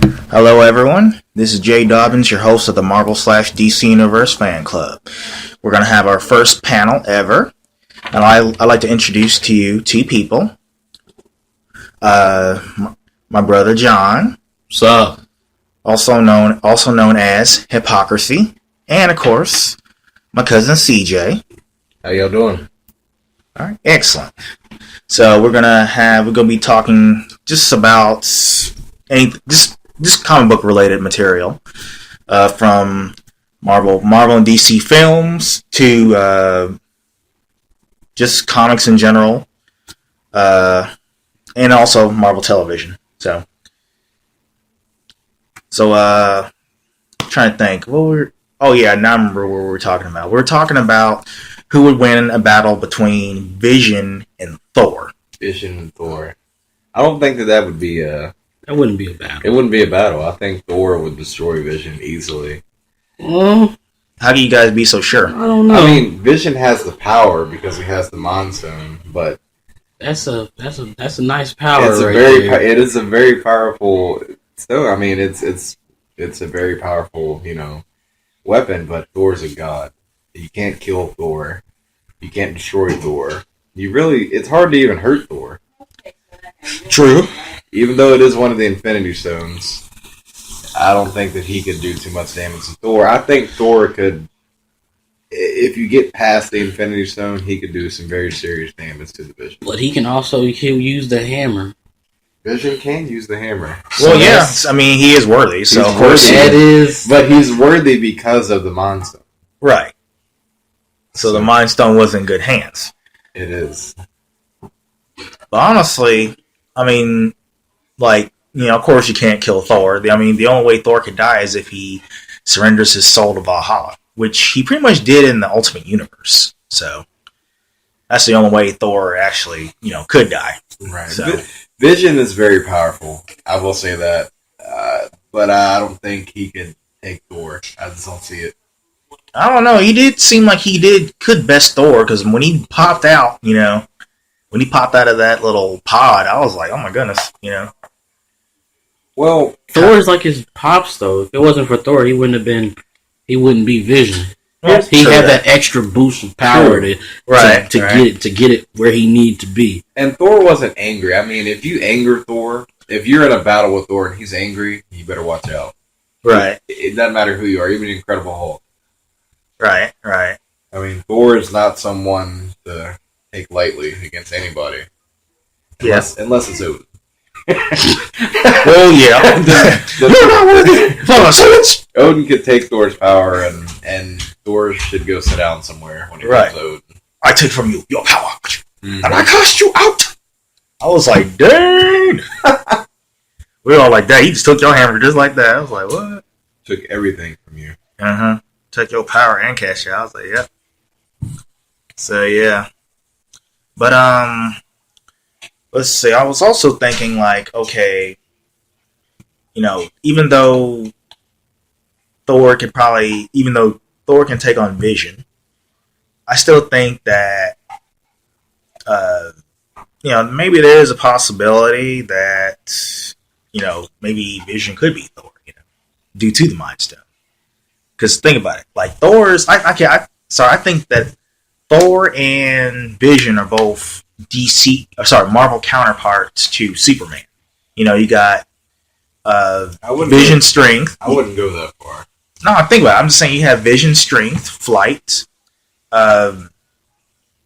Hello, everyone. This is Jay Dobbins, your host of the Marvel/DC Universe Fan Club. We're going to have our first panel ever, and I'd like to introduce to you two people. My brother John, What's up? also known as Hypocrace, and of course, my cousin CJ. How y'all doing? All right, excellent. So we're gonna be talking just about just comic book related material, from Marvel and DC films to just comics in general, and also Marvel television. So trying to think. Now I remember what we were talking about. We were talking about who would win a battle between Vision and Thor. Vision and Thor. I don't think that would be That wouldn't be a battle. It wouldn't be a battle. I think Thor would destroy Vision easily. Well, How do you guys be so sure? I don't know. I mean, Vision has the power because he has the Mind Stone, but that's a nice power. it is a very powerful. So I mean, it's a very powerful weapon. But Thor's a god. You can't kill Thor. You can't destroy Thor. It's hard to even hurt Thor. True. Even though it is one of the Infinity Stones, I don't think that he could do too much damage to Thor. I think Thor could, if you get past the Infinity Stone, he could do some very serious damage to the Vision. But he'll use the hammer. Vision can use the hammer. Well, yes. I mean, he is worthy, so He's of course worthy. But he's worthy because of the Mind Stone. Right. So the Mind Stone was in good hands. It is. But honestly, I mean, of course you can't kill Thor. I mean, the only way Thor could die is if he surrenders his soul to Valhalla, which he pretty much did in the Ultimate Universe. So that's the only way Thor actually, could die. Right. So. Vision is very powerful. I will say that. But I don't think he could take Thor. I just don't see it. I don't know. He did seem like he could best Thor, because when he popped out, when he popped out of that little pod, I was like, oh my goodness, Well, Thor is like his pops, though. If it wasn't for Thor, he wouldn't be Vision. Well, he had that extra boost of power to get it where he needed to be. And Thor wasn't angry. I mean, if you anger Thor, if you're in a battle with Thor and he's angry, you better watch out. Right. It doesn't matter who you are, even Incredible Hulk. Right. I mean, Thor is not someone to take lightly against anybody. Yes. Unless it's Odin. Well, yeah. You're not worthy. Odin could take Thor's power, and Thor should go sit down somewhere when he comes to Odin. I take from you your power, Mm-hmm. and I cast you out. I was like, dang. We were all like that. He just took your hammer just like that. I was like, what? Took everything from you. Took your power and cast you out. I was like, yep. So, yeah. But, let's see. I was also thinking, okay, even though Thor can take on Vision, I still think that, maybe there is a possibility that, maybe Vision could be Thor, due to the Mind Stone. Because think about it, I think that Thor and Vision are both Marvel counterparts to Superman. You got Vision strength. I wouldn't go that far. No, think about it. I'm just saying you have Vision strength, flight.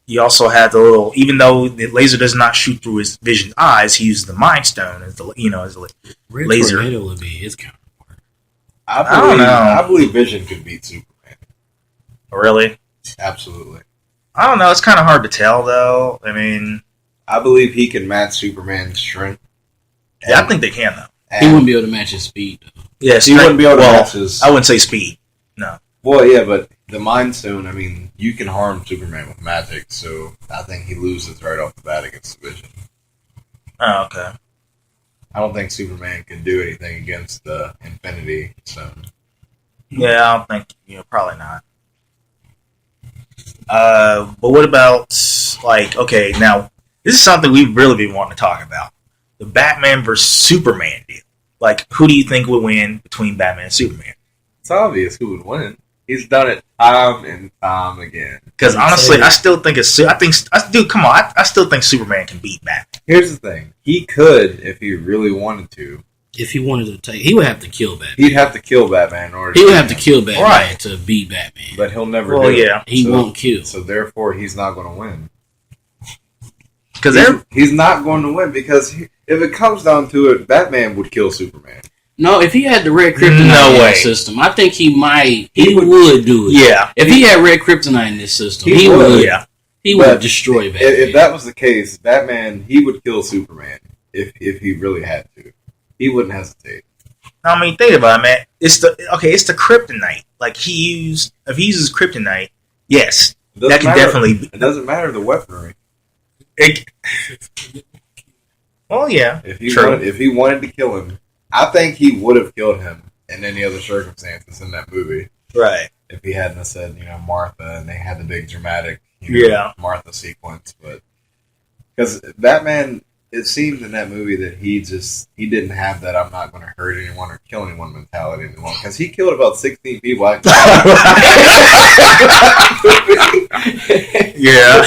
You also have the little, even though the laser does not shoot through his Vision's eyes, he uses the Mind Stone as the laser. Tornado would be his counterpart. I don't know. I believe Vision could beat Superman. Really? Absolutely. I don't know. It's kind of hard to tell, though. I mean, I believe he can match Superman's strength. Yeah, I think they can, though. He wouldn't be able to match his speed, though. Yes, he wouldn't be able to match his... I wouldn't say speed. No. Well, yeah, but the Mind Stone, I mean, you can harm Superman with magic, so I think he loses right off the bat against the Vision. Oh, okay. I don't think Superman can do anything against the Infinity Stone. Yeah, I don't think, probably not. But what about, okay, now, this is something we've really been wanting to talk about. The Batman vs. Superman deal. Like, who do you think would win between Batman and Superman? It's obvious who would win. He's done it time and time again. Because honestly, I still think it's. Come on. I still think Superman can beat Batman. Here's the thing: he could if he really wanted to. If he wanted to take, he would have to kill Batman. He'd have to kill Batman in order. He would have to kill Batman right. to beat Batman. But he'll never. Well, do yeah, it. He won't kill. So therefore, he's not going to win. Because he's not going to win because if it comes down to it, Batman would kill Superman. No, if he had the red kryptonite in his system, I think he might. He would do it. Yeah. If he had red kryptonite in his system, he would. Yeah. He would destroy Batman. If that was the case, Batman, he would kill Superman if he really had to. He wouldn't hesitate. I mean, think about it, man. It's the kryptonite. Like if he uses kryptonite, yes, that can definitely. It doesn't matter the weaponry. Well, yeah. If he wanted to kill him, I think he would have killed him in any other circumstances in that movie. Right. If he hadn't said, Martha, and they had the big dramatic, Martha sequence, but because Batman, it seems in that movie that he didn't have that I'm not going to hurt anyone or kill anyone mentality anymore because he killed about 16 people. Yeah.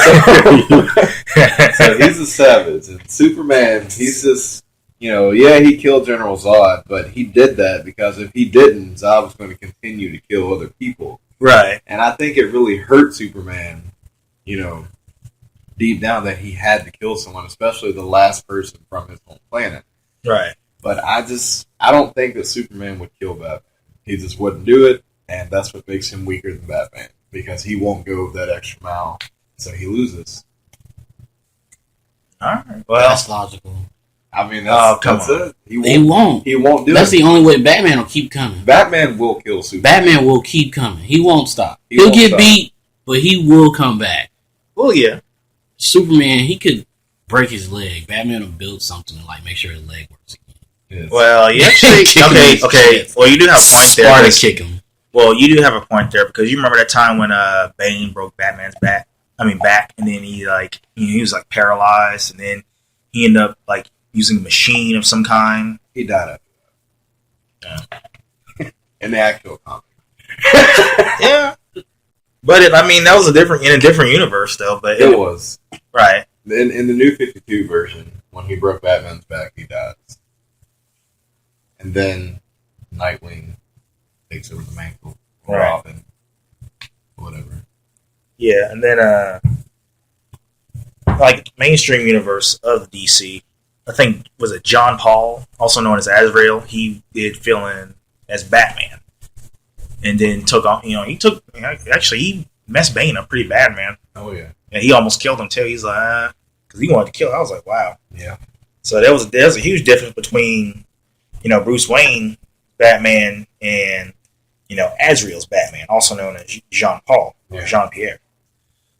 So he's a savage, and Superman, he's just, he killed General Zod, but he did that because if he didn't, Zod was going to continue to kill other people. Right. And I think it really hurt Superman, deep down that he had to kill someone, especially the last person from his home planet. Right. But I don't think that Superman would kill Batman. He just wouldn't do it, and that's what makes him weaker than Batman, because he won't go that extra mile, so he loses. All right. Well, that's logical. I mean, that's it. He won't do it. That's the only way. Batman will keep coming. Batman will kill Superman. Batman will keep coming. He won't stop. He'll get beat, but he will come back. Well, yeah. Superman, he could break his leg. Batman will build something to make sure his leg works again. Yes. Well, you actually okay. Well, you do have a point there. Sparta kick him. Well, you do have a point there because you remember that time when Bane broke Batman's back, and then he he was paralyzed, and then he ended up using a machine of some kind. He died after that. Yeah. In the actual comic. Yeah. But that was in a different universe though. But it was right in the New 52 version when he broke Batman's back, he dies, and then Nightwing takes over the mantle, or Robin, whatever. Yeah, and then mainstream universe of DC, I think was it John Paul, also known as Azrael. He did fill in as Batman. And then took on, he messed Bane up pretty bad, man. Oh, yeah. And he almost killed him, too. He's like, because he wanted to kill him. I was like, wow. Yeah. So there's a huge difference between, Bruce Wayne, Batman, and, Azrael's Batman, also known as Jean Paul, or Jean-Pierre.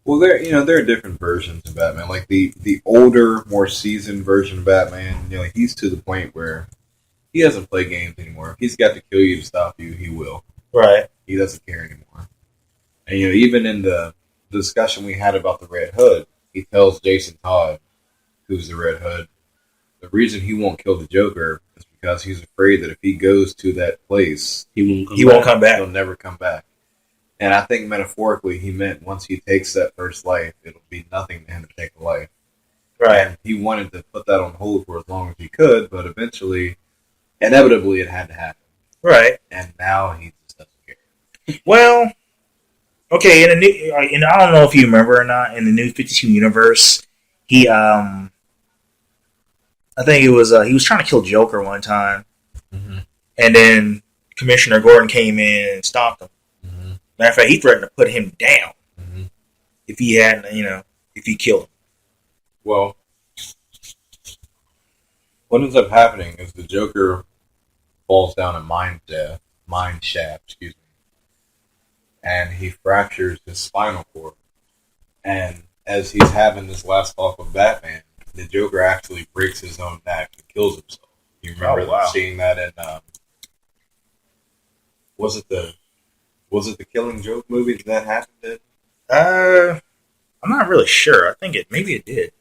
Well, there are different versions of Batman. Like the older, more seasoned version of Batman, he's to the point where he doesn't play games anymore. If he's got to kill you to stop you, he will. Right. He doesn't care anymore. And, even in the discussion we had about the Red Hood, he tells Jason Todd, who's the Red Hood, the reason he won't kill the Joker is because he's afraid that if he goes to that place, he won't come back. He'll never come back. And I think metaphorically he meant once he takes that first life, it'll be nothing to him to take a life. Right. And he wanted to put that on hold for as long as he could, but inevitably it had to happen. Right. And now he just doesn't care. Well, okay, in I don't know if you remember or not, in the New 52 universe, he, I think it was, he was trying to kill Joker one time, and then Commissioner Gordon came in and stopped him. Matter of fact, he threatened to put him down if he hadn't, if he killed him. Well, what ends up happening is the Joker falls down a mine shaft, and he fractures his spinal cord. And as he's having this last talk with Batman, the Joker actually breaks his own neck and kills himself. You remember seeing that in was it the Killing Joke movie that happened in? I'm not really sure. I think maybe it did.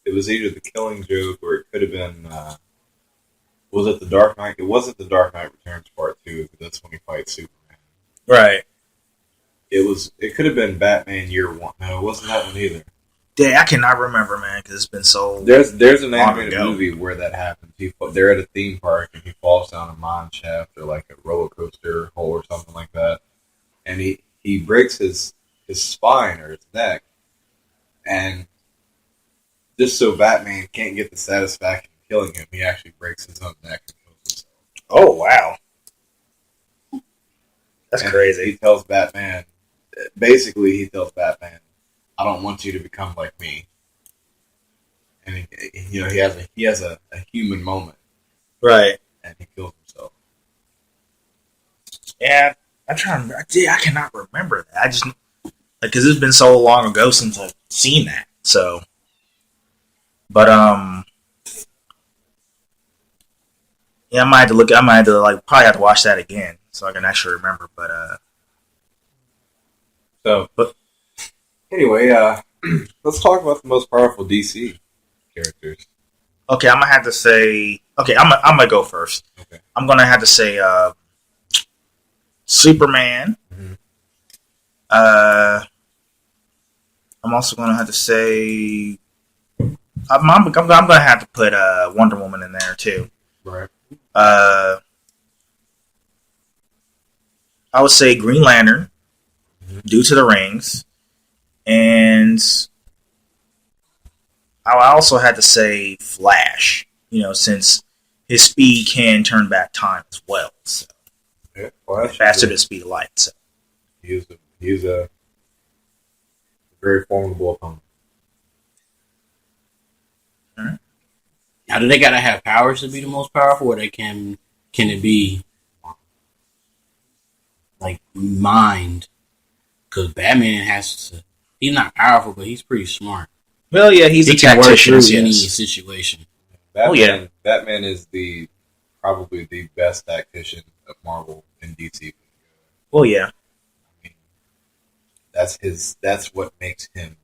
It was either the Killing Joke or it could have been Was it the Dark Knight? It wasn't the Dark Knight Returns Part 2. That's when he fights Superman. Right. It could have been Batman Year One. No, it wasn't that one either. Dang, I cannot remember, man, because it's been so. There's an animated movie where that happens. They're at a theme park and he falls down a mine shaft or like a roller coaster hole or something like that, and he breaks his spine or his neck, and just so Batman can't get the satisfaction of killing him, he actually breaks his own neck and kills himself. Oh wow, that's crazy. He tells Batman, basically, I don't want you to become like me. And he has a human moment, right? And he kills himself. Yeah, I'm trying to remember. I cannot remember that. I just because it's been so long ago since I've seen that. So, but yeah, I might have to look. I might have to probably have to watch that again so I can actually remember. But anyway, let's talk about the most powerful DC characters. Okay, I'm gonna have to say. Okay, I'm gonna go first. Okay. I'm gonna have to say Superman. Mm-hmm. I'm also gonna have to say I'm gonna have to put Wonder Woman in there too. Right. I would say Green Lantern, due to the rings, and I also had to say Flash. Since his speed can turn back time as well, so yeah, Flash faster than the speed of light. So he's a very formidable opponent. All right. Now, do they gotta have powers to be the most powerful, or can it be like mind? Because Batman has to. He's not powerful, but he's pretty smart. Well, yeah, he can work through any situation. Batman is probably the best tactician of Marvel and DC. Well, yeah. I mean, that's what makes him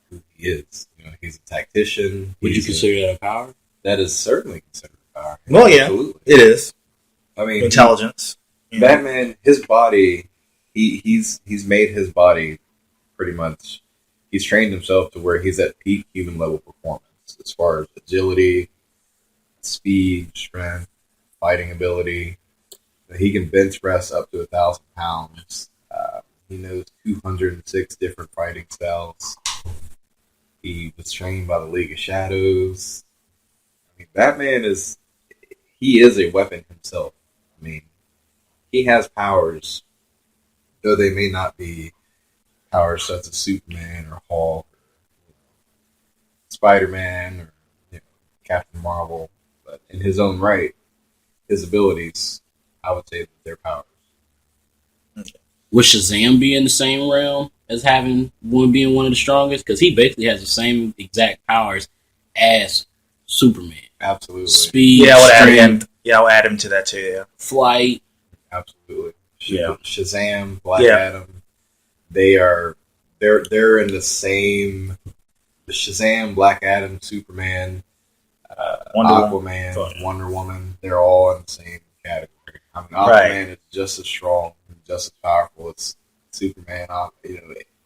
who he is. He's a tactician. Would you consider that a power? That is certainly considered a power. Well, yeah, absolutely. It is. I mean, intelligence. Batman, his body, he's made his body pretty much. He's trained himself to where he's at peak human level performance as far as agility, speed, strength, fighting ability. He can bench press up to 1,000 pounds. He knows 206 different fighting styles. He was trained by the League of Shadows. I mean, Batman is a weapon himself. I mean, he has powers, though they may not be powers such as Superman or Hulk, or, Spider-Man, or Captain Marvel. But in his own right, his abilities, I would say that they're powers. Would Shazam be in the same realm as being one of the strongest? Because he basically has the same exact powers as Superman. Absolutely. Speed, I would add him to that too. Yeah. Flight. Absolutely. Yeah. Shazam, Black Adam. They're in the same. The Shazam, Black Adam, Superman, Aquaman, Wonder Woman. They're all in the same category. I mean, Aquaman is just as strong and just as powerful as Superman.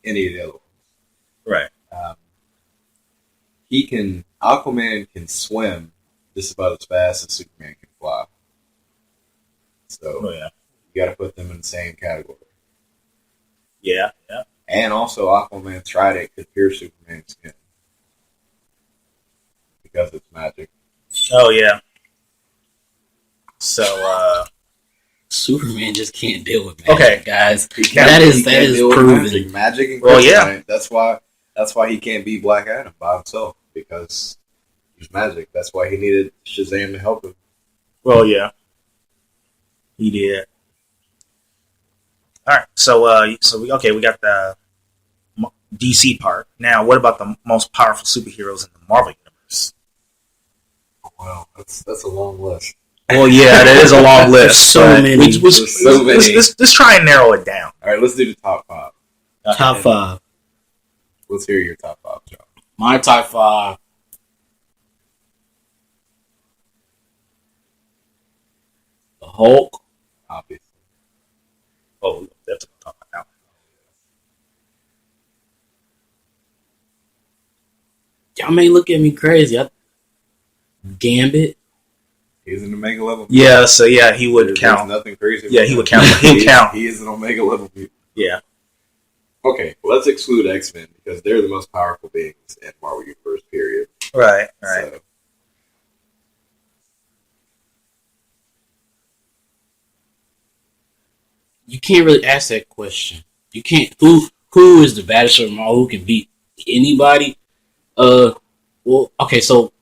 Any of the other ones. Right. Aquaman can swim just about as fast as Superman can fly. So you got to put them in the same category. Yeah. And also, Aquaman's trident could pierce Superman's skin because it's magic. Oh yeah. So Superman just can't deal with magic, okay, guys. That is proven. Magic and kryptonite. That's why he can't beat Black Adam by himself, because he's magic. That's why he needed Shazam to help him. Well, yeah, he did. All right, so we got the DC part. Now, what about the most powerful superheroes in the Marvel universe? Well, that's a long list. Well, yeah, that is a long list. So many. Let's try and narrow it down. All right, let's do the top 5. Top 5. Let's hear your top 5, John. My top 5. Hulk. obviously. Oh, that's what I'm talking about. Y'all may look at me crazy. Gambit. He's an Omega level. Yeah, so yeah, he would count. There's nothing crazy. Yeah, he would count. He would count. He is an Omega level. Yeah. Okay, let's exclude X-Men because they're the most powerful beings in Marvel Universe. Period. Right. So, You can't really ask that question. You can't. Who is the baddest of them all? Who can beat anybody? Well, okay, so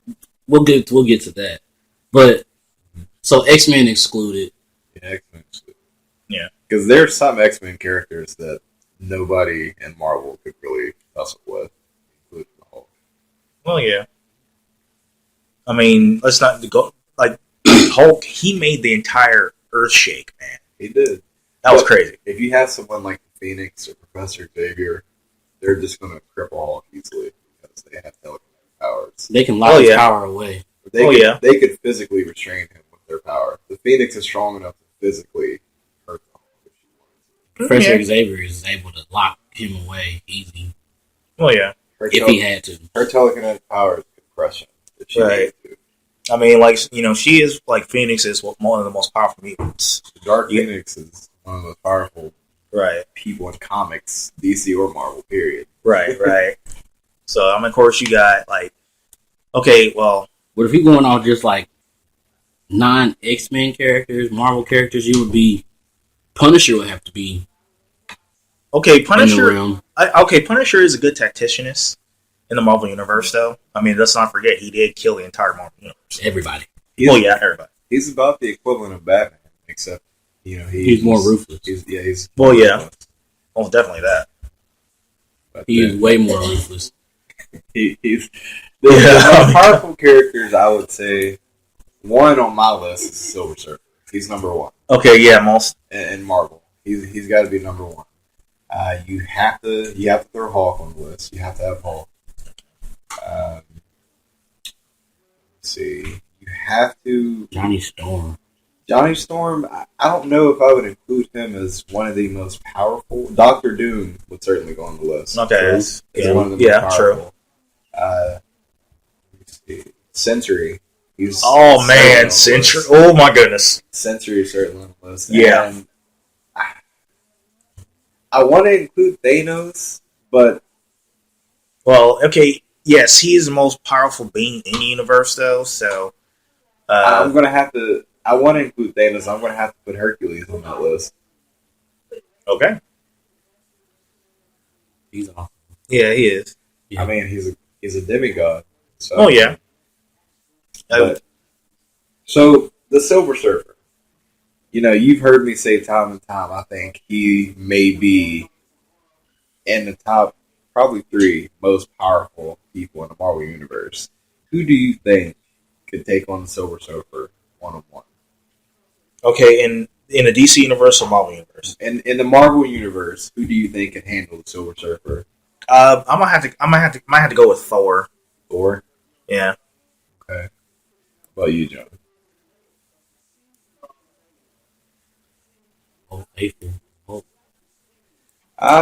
we'll get to that. But so X-Men excluded. yeah, X-Men. Yeah. Because there's some X-Men characters that nobody in Marvel could really tussle with, including the Hulk. Well, yeah. I mean, let's not go like Hulk. He made the entire Earth shake, man. He did. That was crazy. If you have someone like Phoenix or Professor Xavier, they're just going to cripple Hulk easily because they have telekinetic powers. They can lock his power away. They could physically restrain him with their power. The Phoenix is strong enough to physically hurt the Hulk if she wants. Professor Xavier is able to lock him away easy. Well, yeah. If he had to. Her telekinetic powers could crush him. If she Right. needed to. I mean, like, you know, she is like Phoenix is one of the most powerful mutants. The Dark Phoenix is one of the most powerful Right. people in comics, DC or Marvel, period. Right. So, I mean, of course, you got like, okay, well, But if you're going off just like non-X-Men characters, Marvel characters, you would be Punisher would have to be okay, in the Punisher. realm. Punisher is a good tacticianist in the Marvel universe, though. I mean, let's not forget he did kill the entire Marvel universe. Everybody. Everybody. He's about the equivalent of Batman, except he's more ruthless. He's Well, yeah. Oh, definitely that. But He's way more ruthless. he's the most powerful characters. I would say one on my list is Silver Surfer. He's number one. Okay, yeah, most In Marvel. He's got to be number one. You have to throw Hulk on the list. You have to have Hulk. Let's see. You have to Johnny Storm. Johnny Storm. I don't know if I would include him as one of the most powerful. Doctor Doom would certainly go on the list. Okay, He's one of the most true. powerful. Let's see. Sentry. He's Oh man, certainly on the Sentry! list. Oh my goodness! Sentry is certainly on the list. Yeah. And I want to include Thanos, but Well, okay, yes, he is the most powerful being in the universe, though. So, I'm gonna have to. I want to include Thanos. I'm gonna have to put Hercules on that list. okay, He's awesome. yeah, he is. Yeah. I mean, he's a demigod. So, Oh yeah. but- so the Silver Surfer. You've heard me say time and time. I think he may be in the top, probably 3 most powerful people in the Marvel universe. Who do you think could take on the Silver Surfer one-on-one? Okay, in the DC universe or Marvel universe? In the Marvel universe, who do you think can handle the Silver Surfer? I might have to go with Thor. Thor? Yeah. Okay. What about you, John? Oh, faithful. Oh.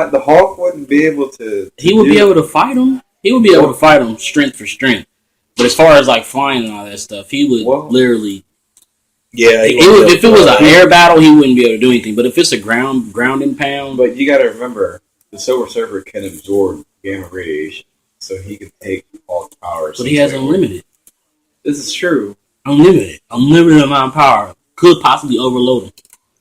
The Hulk wouldn't be able to. He would be able to fight him. He would be able to fight him strength for strength. But as far as like flying and all that stuff, he would literally. Yeah. If it was an air battle, he wouldn't be able to do anything. But if it's a ground and pound, But you got to remember, the Silver Surfer can absorb gamma radiation, so he can take Hulk's powers. but he has unlimited, This is true. unlimited amount of power. Could possibly overload him.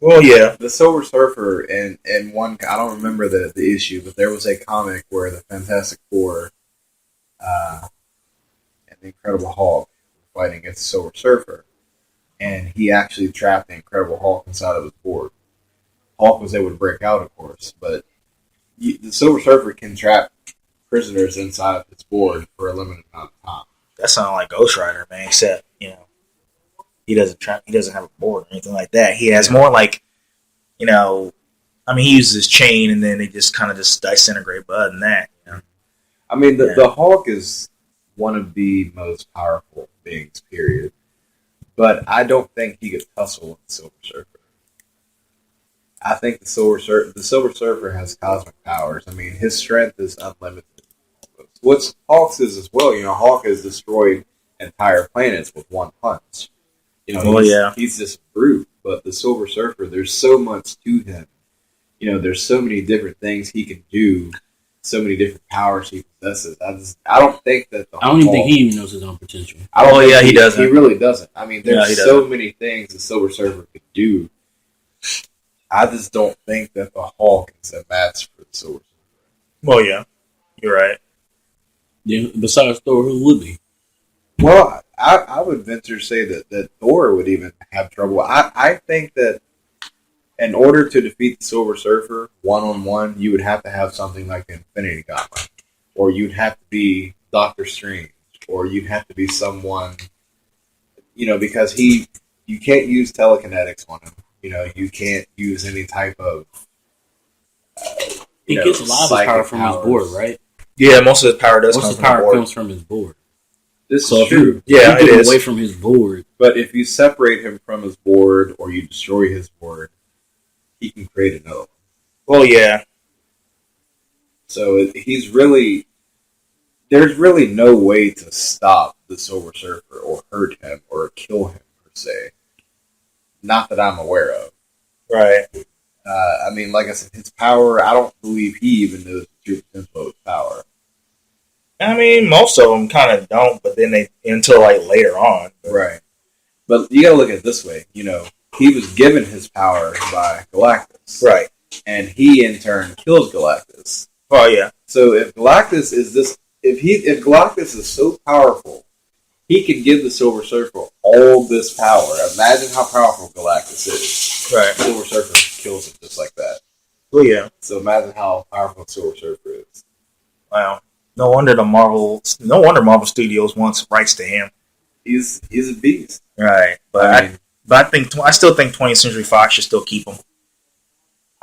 Well, yeah. The Silver Surfer and one, I don't remember the issue, but there was a comic where the Fantastic Four and the Incredible Hulk were fighting against the Silver Surfer, and he actually trapped the Incredible Hulk inside of his board. Hulk was able to break out, of course, but the Silver Surfer can trap prisoners inside of his board for a limited amount of time. That sounds like Ghost Rider, man. Except he doesn't have a board or anything like that. He has more like, I mean, he uses his chain and then they just kind of just disintegrate. But other than that, I mean, the Hulk is one of the most powerful beings, period. but I don't think he could tussle with the Silver Surfer. I think the Silver Surfer has cosmic powers. I mean, his strength is unlimited. What's Hawk's is as well. You know, Hawk has destroyed entire planets with one punch. You know, he's this brute, but the Silver Surfer, there's so much to him. You know, there's so many different things he can do, so many different powers he possesses. I don't think that I don't even think he even knows his own potential. He doesn't. He really doesn't. I mean, there's so many things the Silver Surfer could do. I just don't think that the Hulk is a match for the Silver Surfer. Well, yeah, you're right. Yeah, besides Thor, who would be? Well, I would venture to say that Thor would even have trouble. I think that in order to defeat the Silver Surfer one-on-one, you would have to have something like the Infinity Gauntlet. Or you'd have to be Doctor Strange. Or you'd have to be someone, you know, because you can't use telekinetics on him. You know, you can't use any type of he gets a lot of his power from his board, right? Yeah, most of his power comes from his board. This is true. Yeah, it is. Away from his board. But if you separate him from his board or you destroy his board, he can create another one. Well, yeah. So there's really no way to stop the Silver Surfer or hurt him or kill him, per se. Not that I'm aware of. Right. I mean, like I said, his power, I don't believe he even knows the true potential of his power. I mean, most of them kind of don't, but then until like later on. Right. But you gotta look at it this way, you know, he was given his power by Galactus. Right. And he in turn kills Galactus. Oh yeah. So if Galactus if Galactus is so powerful, he can give the Silver Surfer all this power. Imagine how powerful Galactus is. Right. Silver Surfer kills him just like that. Well, yeah. So imagine how powerful Silver Surfer is. Wow. No wonder Marvel Studios wants rights to him. He's a beast. Right. But I still think 20th Century Fox should still keep him.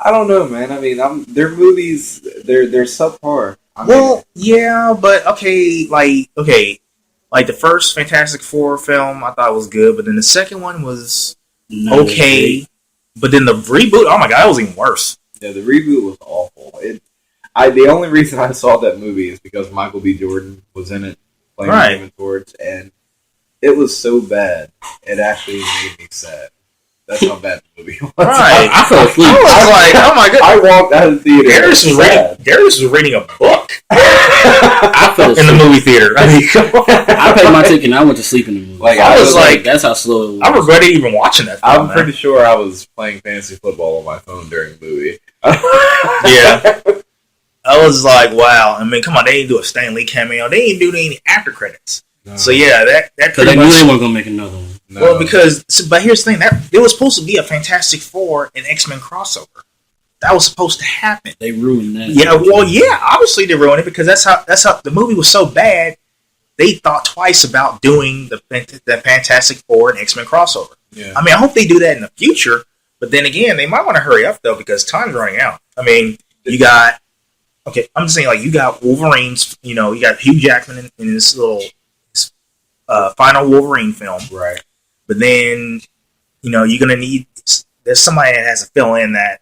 I don't know, man. I mean, their movies, they're subpar. Yeah, but like the first Fantastic Four film I thought was good, but then the second one was okay. But then the reboot, oh my god, it was even worse. Yeah, the reboot was awful. The only reason I saw that movie is because Michael B. Jordan was in it playing Human Torch, and it was so bad it actually made me sad. That's how bad the movie was. Right. I fell asleep. I was like, oh my god. I walked out of the theater. Darius was reading a book. I fell asleep in the movie theater. I mean, come on. I paid my ticket and I went to sleep in the movie. Like, I was like, that's how slow it was. I regretted even watching that film. I'm pretty sure I was playing fantasy football on my phone during the movie. Yeah. I was like, wow. I mean, come on, they didn't do a Stan Lee cameo. They didn't do any after credits. No. So yeah, that because they knew they weren't gonna make another one. No. Well, but here's the thing: that it was supposed to be a Fantastic Four and X-Men crossover. That was supposed to happen. They ruined that. Yeah, well, yeah, obviously they ruined it because that's how the movie was so bad. They thought twice about doing the Fantastic Four and X-Men crossover. Yeah. I mean, I hope they do that in the future. But then again, they might want to hurry up though because time's running out. I mean, you got I'm just saying like you got Wolverine's. You know, you got Hugh Jackman in this little final Wolverine film, right? But then, you know, you're gonna need there's somebody that has to fill in that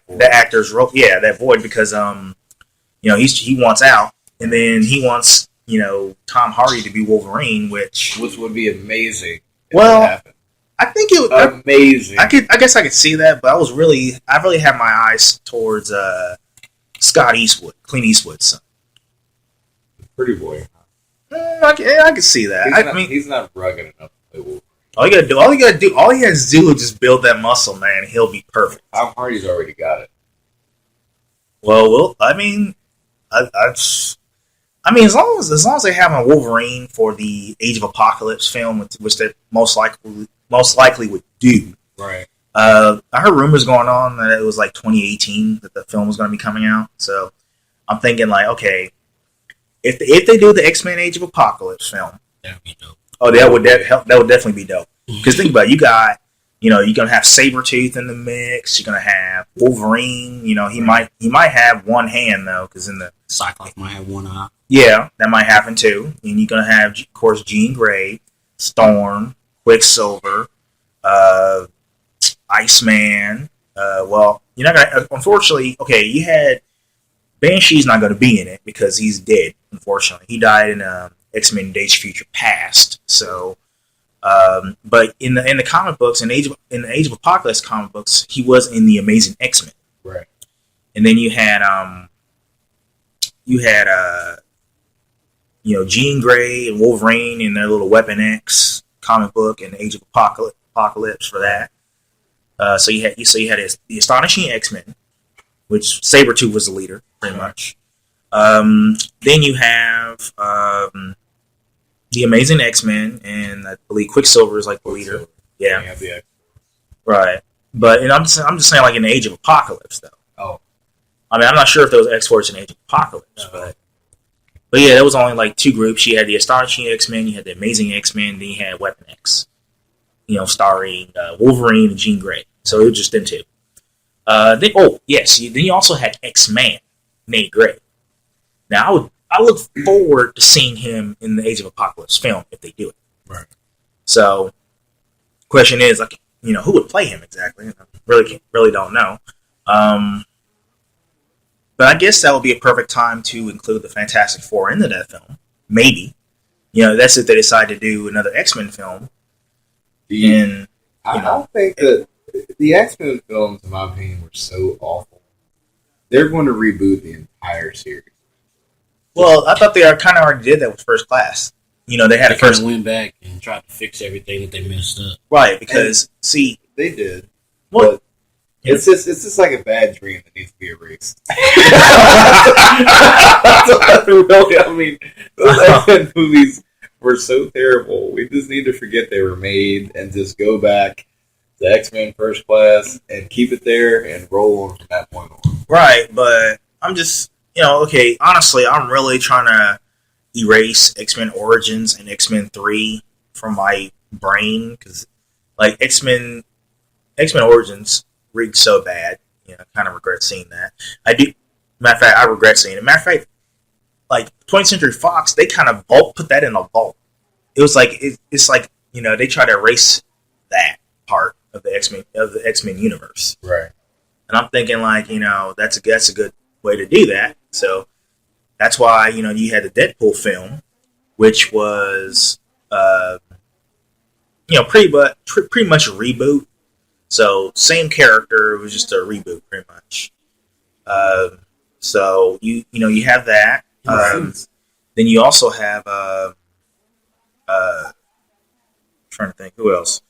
the actor's role, that void because you know he wants out, and then he wants Tom Hardy to be Wolverine, which would be amazing. Well, I think it would amazing. I guess I could see that, but I really had my eyes towards Clint Eastwood's son. Pretty boy. I can see that. He's not rugged enough to play Wolverine. All he has to do is just build that muscle, man. He'll be perfect. Tom Hardy's already got it. Well, I mean, as long as they have a Wolverine for the Age of Apocalypse film, which they most likely would do. Right. I heard rumors going on that it was like 2018 that the film was going to be coming out. So I'm thinking like, okay, if they do the X-Men Age of Apocalypse film, that would be dope. Oh, that would definitely be dope. Because think about it, you're gonna have Sabretooth in the mix. You're gonna have Wolverine. You know, he might have one hand though, because in the Cyclops might have one eye. Yeah, that might happen too. And you're gonna have, of course, Jean Grey, Storm. Quicksilver, uh, Iceman. Well, you're not gonna. Unfortunately, okay, you had Banshee's not going to be in it because he's dead. Unfortunately, he died in X-Men: Days of Future Past. So, but in the comic books, in the Age of Apocalypse comic books, he was in the Amazing X-Men. Right. And then you had Jean Grey and Wolverine in their little Weapon X comic book in the Age of Apocalypse for that. So you had the Astonishing X-Men, which Sabretooth was the leader, pretty much. Then you have the Amazing X-Men, and I believe Quicksilver is like the leader. Yeah, right. But I'm just saying, like in the Age of Apocalypse, though. Oh, I mean, I'm not sure if there was X-Force in Age of Apocalypse, but yeah, there was only like two groups. You had the Astonishing X-Men, you had the Amazing X-Men, then you had Weapon X. Starring Wolverine and Jean Grey. So it was just them two. Then you also had X-Man, Nate Grey. Now I look forward to seeing him in the Age of Apocalypse film if they do it. Right. So, question is, like, who would play him exactly? I really don't know. But I guess that would be a perfect time to include the Fantastic Four into that film. Maybe. That's if they decide to do another X-Men film. I think that the X-Men films, in my opinion, were so awful. They're going to reboot the entire series. Well, I thought they kind of already did that with First Class. They had a first went back and tried to fix everything that they messed up. Right, because they did. What? But it's just like a bad dream that needs to be erased. Those X-Men movies were so terrible. We just need to forget they were made and just go back to X-Men First Class and keep it there and roll on from that point on. Right, but I'm just, okay, honestly, I'm really trying to erase X-Men Origins and X-Men 3 from my brain, because, like, X-Men Origins rigged so bad. I kind of regret seeing that. I do. Matter of fact, I regret seeing it. Matter of fact, like 20th Century Fox, they kind of put that in a vault. It was like it's like they try to erase that part of the X-Men universe. Right. And I'm thinking, like, that's a good way to do that. So that's why you had the Deadpool film, which was pretty much a reboot. So same character, it was just a reboot, pretty much. So you have that. Then you also have trying to think who else.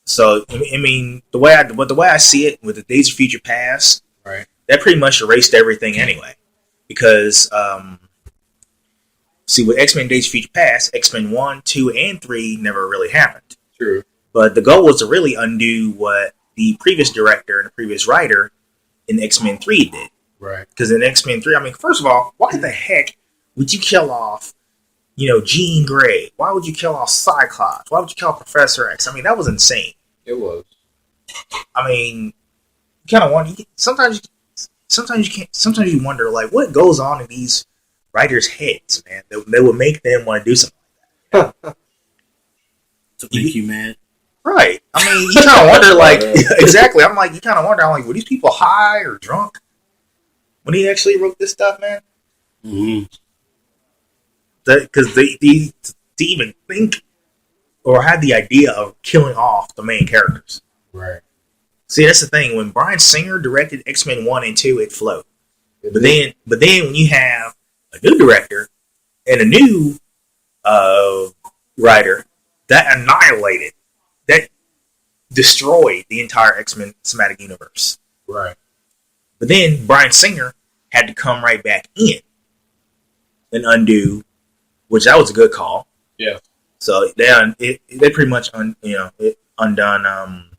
So I mean, the way I see it with the Days of Future Past, right? That pretty much erased everything anyway, because with X-Men Days of Future Past, X-Men 1, 2, and 3 never really happened. True. But the goal was to really undo what the previous director and the previous writer in X-Men 3 did. Right. Because in X-Men 3, I mean, first of all, why the heck would you kill off, Jean Grey? Why would you kill off Cyclops? Why would you kill off Professor X? I mean, that was insane. It was. I mean, you kind of wonder. Sometimes you wonder, like, what goes on in these writers' heads, man, that would make them want to do something like that. To make you mad. Right. I mean, you kind of wonder, like, exactly. I'm like, you kind of wonder, I'm like, were these people high or drunk when he actually wrote this stuff, man? Mm-hmm. Because they even think or had the idea of killing off the main characters. Right. See, that's the thing. When Bryan Singer directed X-Men 1 and 2, it flowed. But then when you have a new director and a new writer, that annihilated, that destroyed the entire X-Men cinematic universe. Right. But then Bryan Singer had to come right back in and undo, which that was a good call. Yeah. So they pretty much undone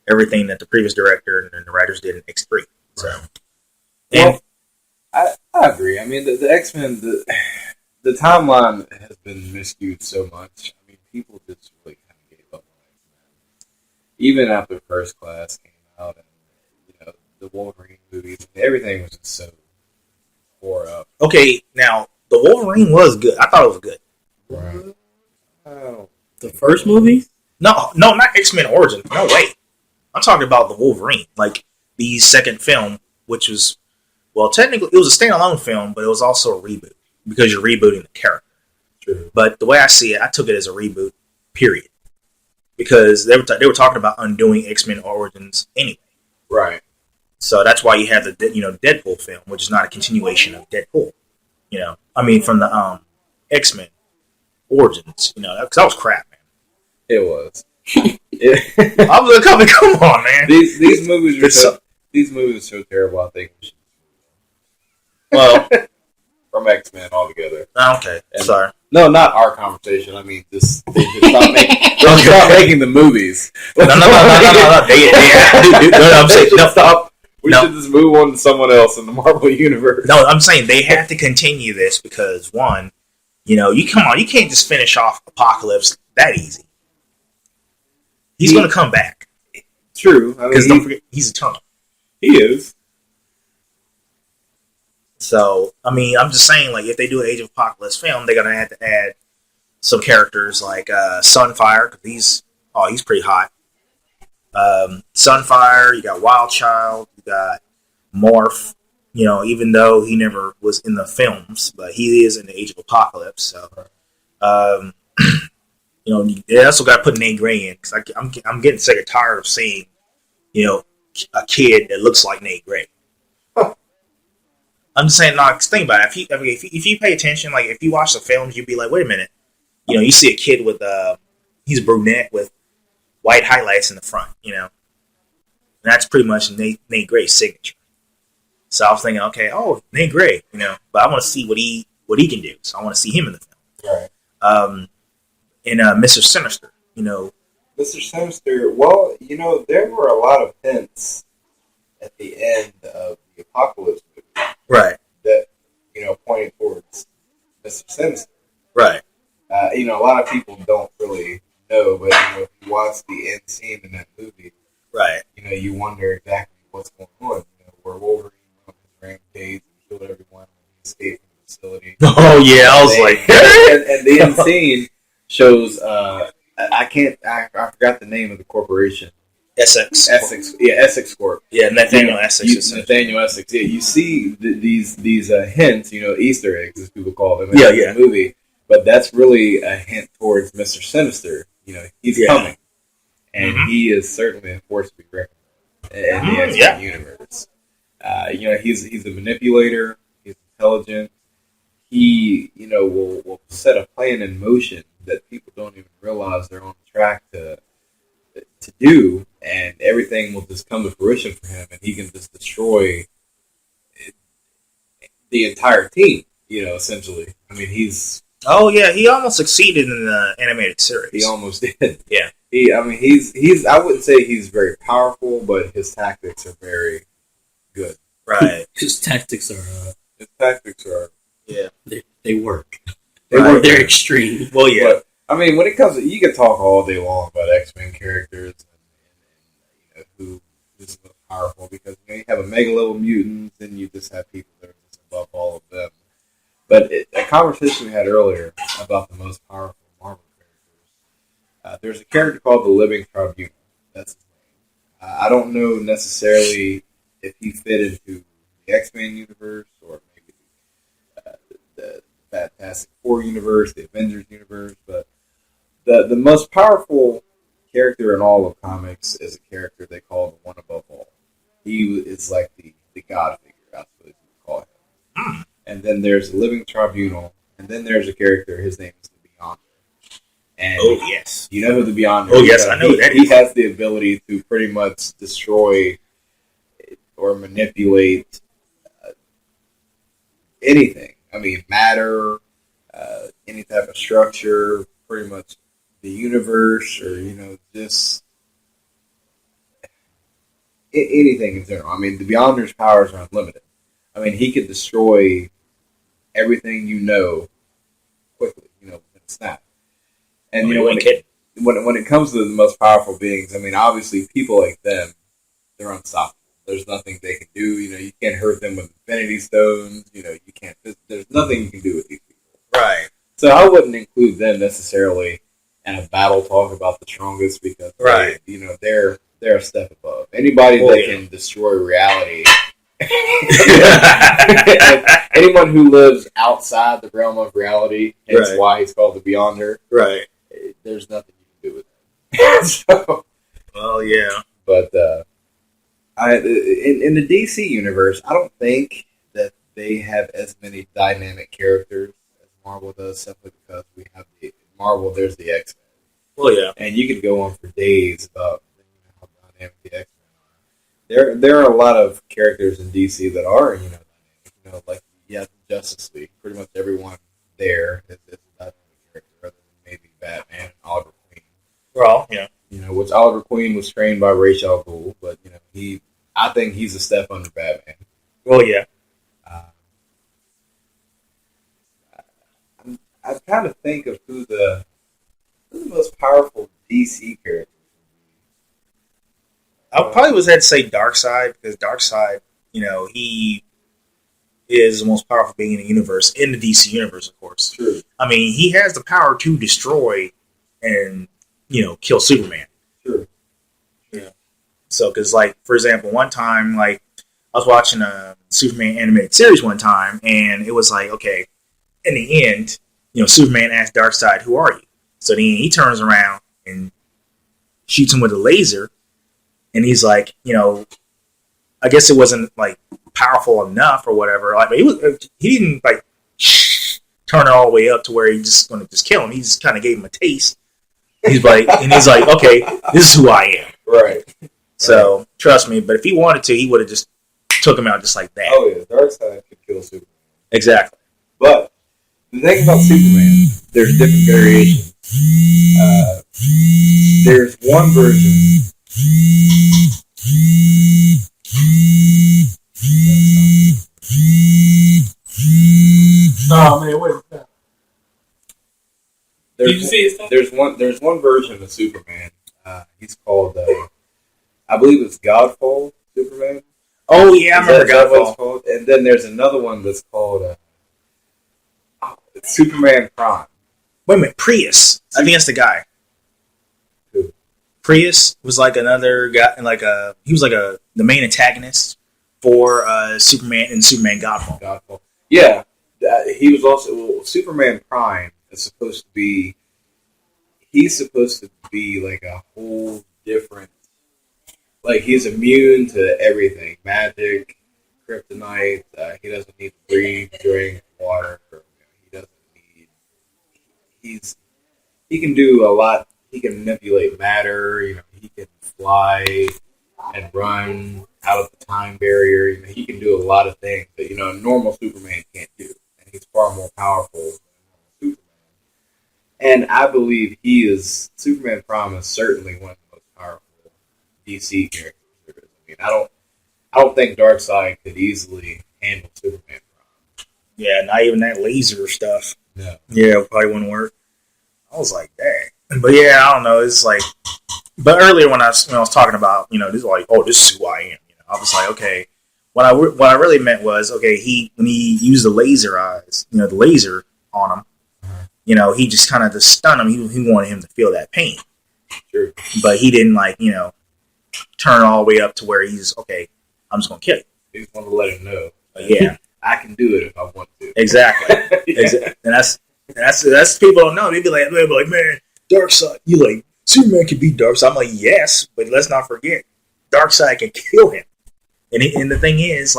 everything that the previous director and the writers did in X3. So, well, I agree. I mean, the X-Men, the timeline has been miscued so much. I mean, people just really kind of gave up on X-Men. Even after First Class came out and, the Wolverine movies, everything was just so tore up. Okay, now, the Wolverine was good. I thought it was good. Right. The first movie? No, not X-Men Origins. No way. I'm talking about the Wolverine, like the second film, which was technically it was a standalone film, but it was also a reboot because you're rebooting the character. True. But the way I see it, I took it as a reboot. Period. Because they were talking about undoing X-Men Origins anyway. Right. So that's why you have the Deadpool film, which is not a continuation of Deadpool. From the X-Men Origins. Because that was crap, man. It was. I was like, come on, man. These movies are so terrible. I think we should. Well, from X-Men altogether. Okay, sorry. No, not our conversation. I mean, they just stop making the movies. No. I'm saying stop. We should just move on to someone else in the Marvel universe. No, I'm saying they have to continue this because one, you can't just finish off Apocalypse that easy. He's going to come back. True, because don't forget he's eternal. He is. So, I'm just saying, like, if they do an Age of Apocalypse film, they're going to have to add some characters like Sunfire, because he's pretty hot. Sunfire, you got Wild Child, you got Morph, even though he never was in the films, but he is in the Age of Apocalypse. So, they also got to put Nate Gray in, because I'm getting sick and tired of seeing, a kid that looks like Nate Gray. I'm just saying, think about it. If you pay attention, like if you watch the films, you'd be like, wait a minute. You see a kid with he's brunette with white highlights in the front. And that's pretty much Nate Gray's signature. So I was thinking, okay, Nate Gray, but I want to see what he can do. So I want to see him in the film. Right. And Mr. Sinister, Mr. Sinister. Well, there were a lot of hints at the end of the Apocalypse movie. Right. That, pointed towards Mr. Sinister. Right. A lot of people don't really know, but, if you watch the end scene in that movie, right. You wonder exactly what's going on. Where Wolverine went on his rampage and killed everyone when he escaped from the facility. Oh, yeah, I was like... and the end scene shows, I forgot the name of the corporation. Essex. Essex Corp. Yeah, Nathaniel Essex. Nathaniel Essex. Yeah, you see these hints, Easter eggs, as people call them, in the movie. But that's really a hint towards Mr. Sinister. He's coming, and he is certainly a force to be reckoned with in the X-Men universe. He's a manipulator. He's intelligent. He, will set a plan in motion that people don't even realize they're on track to do, and everything will just come to fruition for him, and he can just destroy the entire team, essentially. He's... Oh, yeah, he almost succeeded in the animated series. He almost did. Yeah. He's I wouldn't say he's very powerful, but his tactics are very good. Right. His tactics are... Yeah. They work. They're extreme. Well, yeah. But, when it comes to... You can talk all day long about X-Men characters and who's the most powerful, because you have a mega-level mutants, and you just have people that are just above all of them. But a conversation we had earlier about the most powerful Marvel characters, there's a character called the Living Tribunal. That's his name. I don't know necessarily if he fit into the X-Men universe or maybe the Fantastic Four universe, the Avengers universe, but the most powerful character in all of comics is a character they call the One Above All. He is like the god figure, that's what you would call him. And then there's the Living Tribunal, and then there's a character, his name is the Beyonder. And yes. You know who the Beyonder is? Oh, yes, I know that. He has the ability to pretty much destroy or manipulate anything. Matter, any type of structure, pretty much the universe, or, just anything in general. The Beyonder's powers are unlimited. He could destroy everything quickly, within a snap. And, when it comes to the most powerful beings, obviously people like them, they're unstoppable. There's nothing they can do. You can't hurt them with Infinity Stones. You can't. There's nothing you can do with these people. Right. So I wouldn't include them necessarily and a battle talk about the strongest because Right. they're a step above anybody Oh, that yeah. can destroy reality. Anyone who lives outside the realm of reality, hence Right. why he's called the Beyonder. Right. There's nothing you can do with it. So, Well, yeah. but in the DC universe, I don't think that they have as many dynamic characters as Marvel does, simply because we have the Marvel. There's the X Men, Well, yeah. and you could go on for days about how dynamic the X Men are. There are a lot of characters in DC that are dynamic. Like Justice League. Pretty much everyone there is a dynamic character, other than maybe Batman and Oliver Queen. Well, yeah. Which Oliver Queen was trained by Ra's al Ghul, but I think he's a step under Batman. Well, yeah. I'm trying to think of who the most powerful DC characters I probably was had to say Darkseid because Darkseid, he is the most powerful being in the universe, in the DC universe, of course. True. I mean, he has the power to destroy and, kill Superman. True. Yeah. So, because, like, for example, one time, like, I was watching a Superman animated series one time, and it was like, okay, in the end, Superman asked Darkseid, "Who are you?" So then he turns around and shoots him with a laser, and he's like, I guess it wasn't like powerful enough or whatever. Like, but he didn't like turn it all the way up to where he's just going to just kill him. He just kind of gave him a taste. He's like, okay, this is who I am. Right. So trust me. But if he wanted to, he would have just took him out just like that. Oh yeah, Darkseid could kill Superman. Exactly. But the thing about Superman, there's different variations. There's one version. Oh man, wait. Did you see his stuff? There's one version of Superman. He's called I believe it's Godfall Superman. Oh yeah, I remember Is that what it's Godfall. called? And then there's another one that's called it's Superman Prime. Wait a minute, Prius. I think that's the guy. Who? Prius was like another guy, he was like the main antagonist for Superman and Superman Godfall. Godfall. Yeah, he was also Superman Prime is supposed to be. He's supposed to be like a whole different. Like he's immune to everything, magic, kryptonite. He doesn't need to breathe, drink, water. He doesn't need. He can do a lot. He can manipulate matter. He can fly and run out of the time barrier. He can do a lot of things that a normal Superman can't do, and he's far more powerful than Superman. And I believe Superman Prime is certainly one of the most powerful DC characters there is. I mean, I don't think Darkseid could easily handle Superman Prime. Yeah, not even that laser stuff. No. Yeah, it probably wouldn't work. I was like, dang. But yeah, I don't know. It's like, but earlier when I was talking about, this is like, oh, this is who I am. I was like, okay. What I really meant was, okay, when he used the laser eyes, the laser on him, he just kind of to stun him. He wanted him to feel that pain. Sure. But he didn't turn all the way up to where he's okay. I'm just gonna kill you. He just wanted to let him know. Yeah, I can do it if I want to. exactly. Yeah. And that's people don't know. They'd be like, man, Darkseid. You like Superman can beat Darkseid. I'm like, yes, but let's not forget, Darkseid can kill him. And the thing is,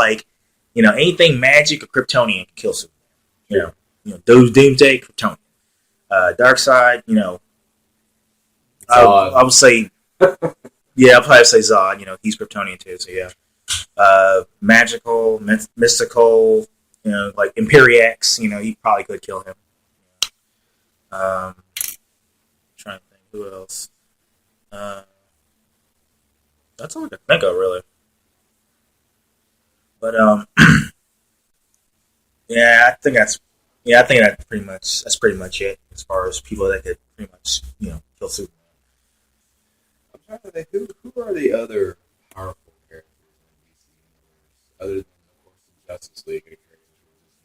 anything magic or Kryptonian can kill Superman. Those Doomsday Kryptonian. Darkseid, I would say. Yeah, I'll probably say Zod. He's Kryptonian too, so yeah. Magical, mystical, like Imperiax, he probably could kill him. Trying to think who else. That's all I can think of, really. But yeah, I think that's pretty much it as far as people that could pretty much kill Superman. I'm trying to think who are the other powerful characters in DC universe other than of course the Justice League characters who just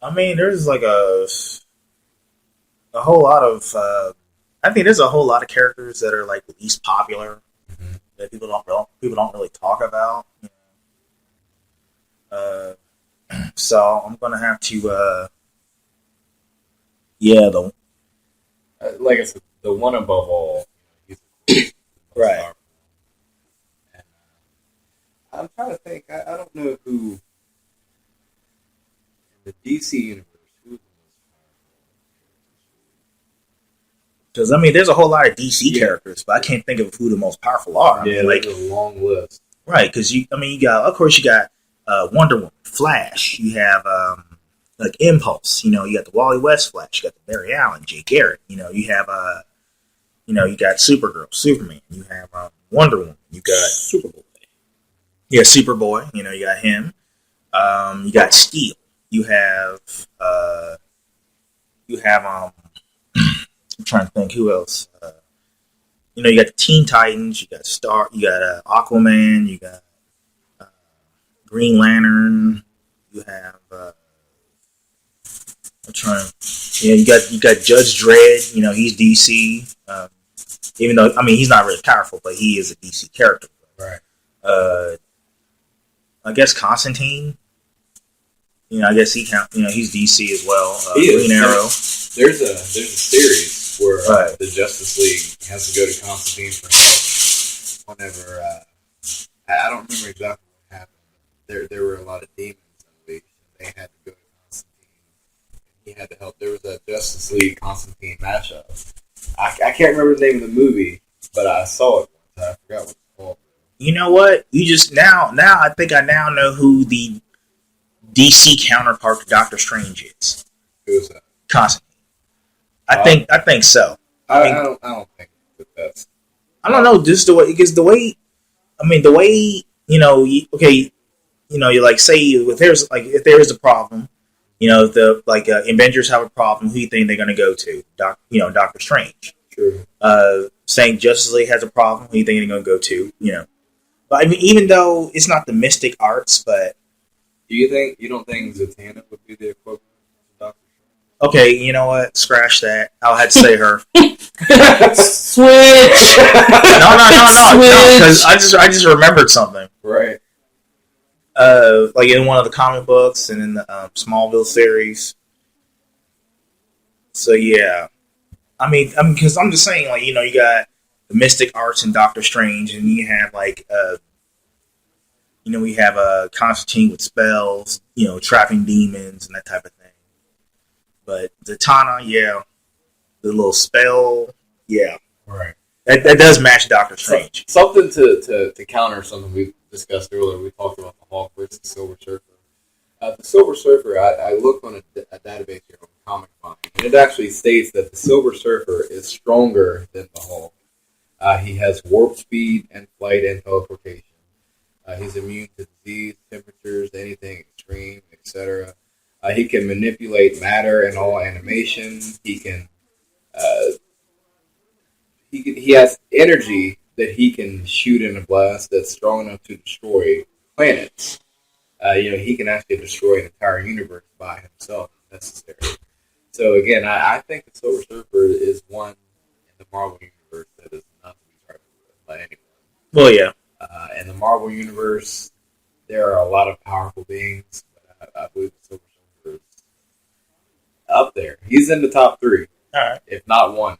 named. I mean, there's a whole lot of. I think there's a whole lot of characters that are like least popular Mm-hmm. that people don't really talk about. So I'm gonna have to. Yeah, the Like I said, the one above all, he's the most right. powerful. And I'm trying to think. I don't know who in the DC universe who's the most Because I mean, there's a whole lot of DC Yeah. characters, but I can't think of who the most powerful are. powerful. I mean, like there's a long list. right, because I mean, you got, of course, you got Wonder Woman, Flash. You have like Impulse. You know, you got the Wally West Flash. You got the Barry Allen, Jay Garrick. You know, you have you got Supergirl, Superman. You have Wonder Woman. You got Superboy. yeah, Superboy. You know, you got him. You got Steel. You have you have I'm trying to think who else. You know, you got the Teen Titans. You got you got Aquaman. You got uh, Green Lantern. You have I'm trying. Yeah, you got Judge Dredd. You know, he's DC. Even though I mean he's not really powerful, but he is a DC character. Right. Uh, I guess Constantine. You know, I guess he count. You know, he's DC as well. Green Arrow. There's a series where Right. the Justice League has to go to Constantine for help. Whenever I don't remember exactly what happened. There were a lot of demons unleashed. They had to go to Constantine. He had to help. There was a Justice League Constantine mashup. I can't remember the name of the movie, but I saw it once. I forgot what it's called. You know what? You just now I think I now know who the DC counterpart to Doctor Strange is. Who was that? Constantine. I think so. I don't think that's. I don't know, just the way because the way I mean the way okay, you like say if there's a problem, if the Avengers have a problem, who do you think they're going to go to? Doctor Strange. True. Saying Justice League has a problem, who do you think they're going to go to? But I mean, even though it's not the mystic arts, but You don't think Zatanna would be the equivalent of Doctor okay, you know what? Scratch that. I'll have to say her. Switch. No, because I just remembered something. Right. Like in one of the comic books and in the Smallville series. So yeah, I mean, because I'm just saying, like, you got the mystic arts and Doctor Strange, and you have we have Constantine with spells, trapping demons and that type of thing. But Zatanna, yeah, the little spell, yeah, Right. that does match Doctor Strange. Something to counter something we discussed earlier. We talked about the Hulk versus the Silver Surfer. The Silver Surfer, I looked on a database here on Comic Find, and it actually states that the Silver Surfer is stronger than the Hulk. He has warp speed and flight and teleportation. He's immune to disease, temperatures, anything extreme, etc. He can manipulate matter and all animation. He can. He has energy that he can shoot in a blast that's strong enough to destroy planets. He can actually destroy an entire universe by himself if necessary. So again, I think the Silver Surfer is one in the Marvel universe that is not to be trifled with by anyone. Well, yeah. In the Marvel universe, there are a lot of powerful beings, but I believe the Silver Surfer is up there. He's in the top 3, All right. if not 1.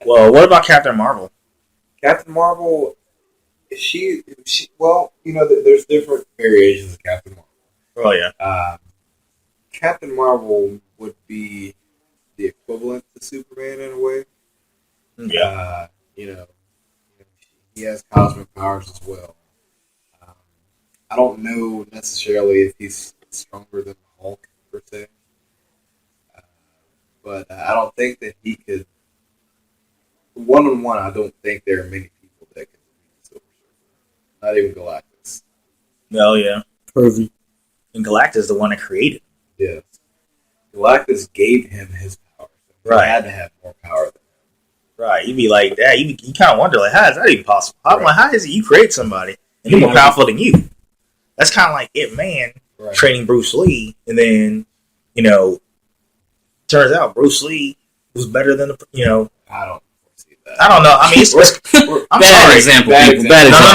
Well, what about Captain Marvel? Captain Marvel, there's different variations of Captain Marvel. Oh yeah. Captain Marvel would be the equivalent to Superman in a way. Yeah. He has cosmic powers as well. I don't know necessarily if he's stronger than the Hulk per se, but I don't think that he could. 1-on-1, I don't think there are many people that can beat the Silver Surfer. Not even Galactus. Oh yeah. Perfect. And Galactus is the one that created him. Yes. Galactus gave him his power. So he Right. had to have more power than him. Right. You'd be like that. You kind of wonder, like, how is that even possible? How is it you create somebody and he's more powerful than you? That's kind of like Ip Man training Bruce Lee, and then turns out Bruce Lee was better than the. I don't foresee that. I don't know. I mean, I'm bad sorry. example, Bad people. example. Bad example.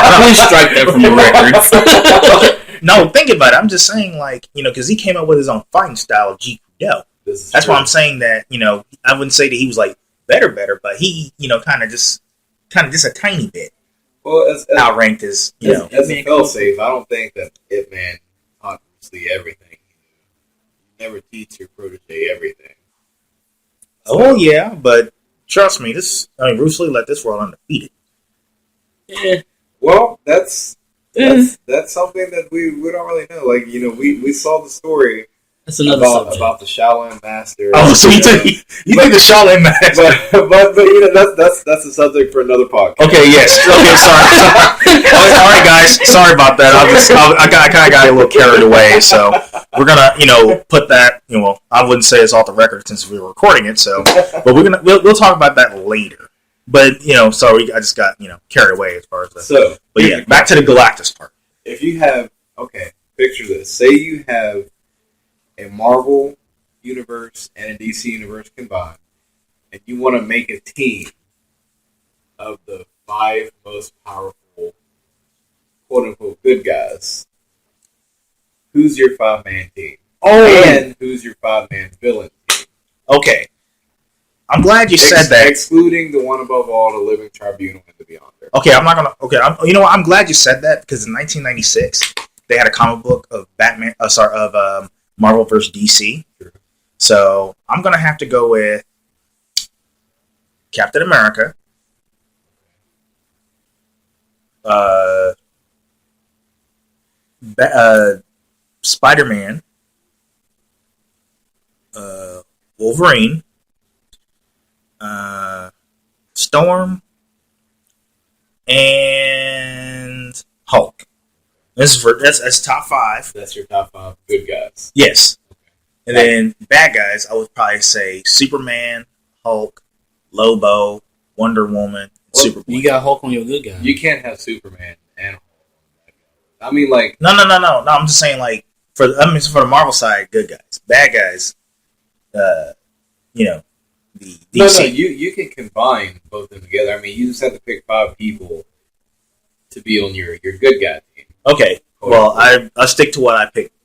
No. Please strike that from the records. No, think about it. I'm just saying, like, because he came up with his own fighting style of Jeet Kune Do. That's why I'm saying that, I wouldn't say that he was like better, but he, kind of just a tiny bit Well, as outranked his, as a fail-safe, I don't think that Ip Man taught Bruce Lee everything. You never teach your protege everything. Oh yeah, but trust me, Bruce Lee let this world undefeated. Yeah. Well, that's something that we don't really know. Like, we saw the story That's another subject. about the Shaolin master. Oh, so you think the Shaolin master? But that's a subject for another podcast. Okay, yes. Okay, sorry. All right, guys. Sorry about that. I kind of got a little carried away. So we're gonna, put that. I wouldn't say it's off the record since we were recording it. So, but we'll talk about that later. But sorry, I just got carried away as far as that. So, but yeah, back to the Galactus part. If you have picture this. Say you have a Marvel universe and a DC universe combined, and you want to make a team of the 5 most powerful, quote unquote, good guys. Who's your 5-man team? Oh, And who's your 5-man villain team? Okay. I'm glad you said that. Excluding the one above all, the Living Tribunal, and the Beyonder. Okay, I'm not gonna. Okay, you know what? I'm glad you said that because in 1996 they had a comic book of Batman. Of Marvel vs. DC. Sure. So I'm gonna have to go with Captain America. Spider-Man. Wolverine. Storm. And Hulk. That's top 5. That's your top 5 good guys. Yes. And then bad guys, I would probably say Superman, Hulk, Lobo, Wonder Woman, Superboy. You got Hulk on your good guy. You can't have Superman and Hulk on that guy. I mean, like... No. I'm just saying, like, for the Marvel side, good guys. Bad guys, the DC. No, you can combine both of them together. I mean, you just have to pick 5 people to be on your good guy team. Okay, well, I stick to what I picked,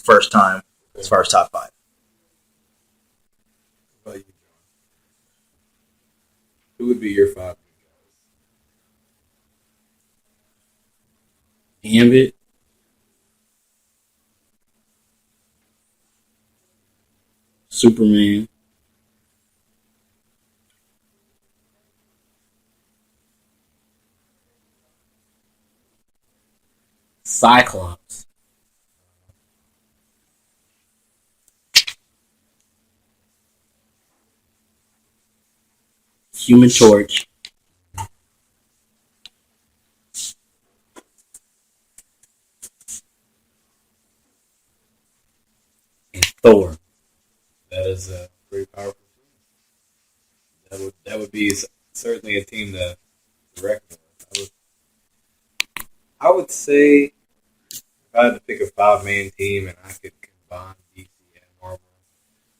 first time as far as top 5. What about you, John? Who would be your 5 good guys? Gambit. Superman. Cyclops. Human Torch. And Thor. That is a pretty powerful team. That would be certainly a team to reckon with. I would say if I had to pick a 5-man team and I could combine DC and Marvel,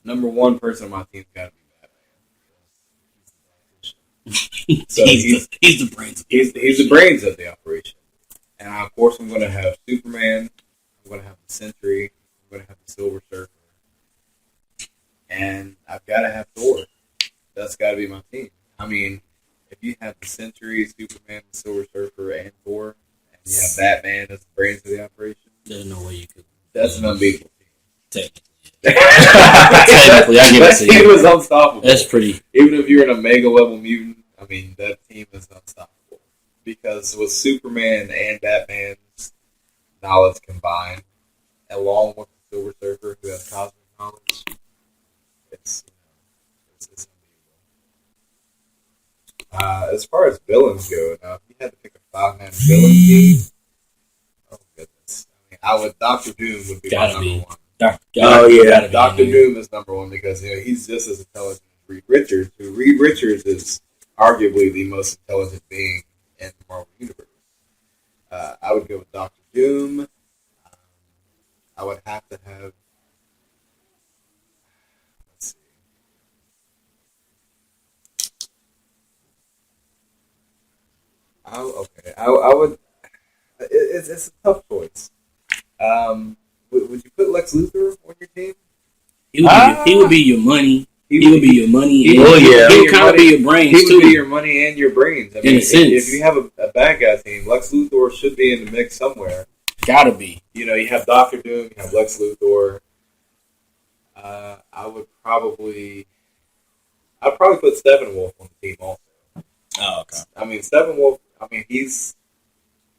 number 1 person on my team's got to be Batman. So he's the brains. He's the brains of the operation. And of course, I'm going to have Superman. I'm going to have the Sentry. I'm going to have the Silver Surfer. And I've got to have Thor. That's got to be my team. I mean, if you have the Sentry, Superman, the Silver Surfer, and Thor, and you have Batman as the brains of the operation, There's no way you could. that's an unbeatable team. Technically, I give it to That team you. is unstoppable. That's pretty. Even if you're an Omega level mutant, I mean, that team is unstoppable. Because with Superman and Batman's knowledge combined, along with the Silver Surfer, who has cosmic knowledge, it's unbelievable. As far as villains go, now, if you had to pick a 5-man villain team, oh goodness. I mean, Doctor Doom would be my number 1. Doctor Doom is number 1 because he's just as intelligent as Reed Richards. Who Reed Richards is arguably the most intelligent being in the Marvel universe. I would go with Doctor Doom. I would have to have. Let's see. Okay. I would. It's a tough choice. Would you put Lex Luthor on your team? He would be your money. He would be your money. He would kind of be your brains He too. would be your money and your brains. I mean, in a sense, if you have a bad guy team, Lex Luthor should be in the mix somewhere. Gotta be. You know, you have Doctor Doom, you have Lex Luthor. I'd probably put Steppenwolf on the team also. Oh, okay. I mean, Steppenwolf. I mean, he's,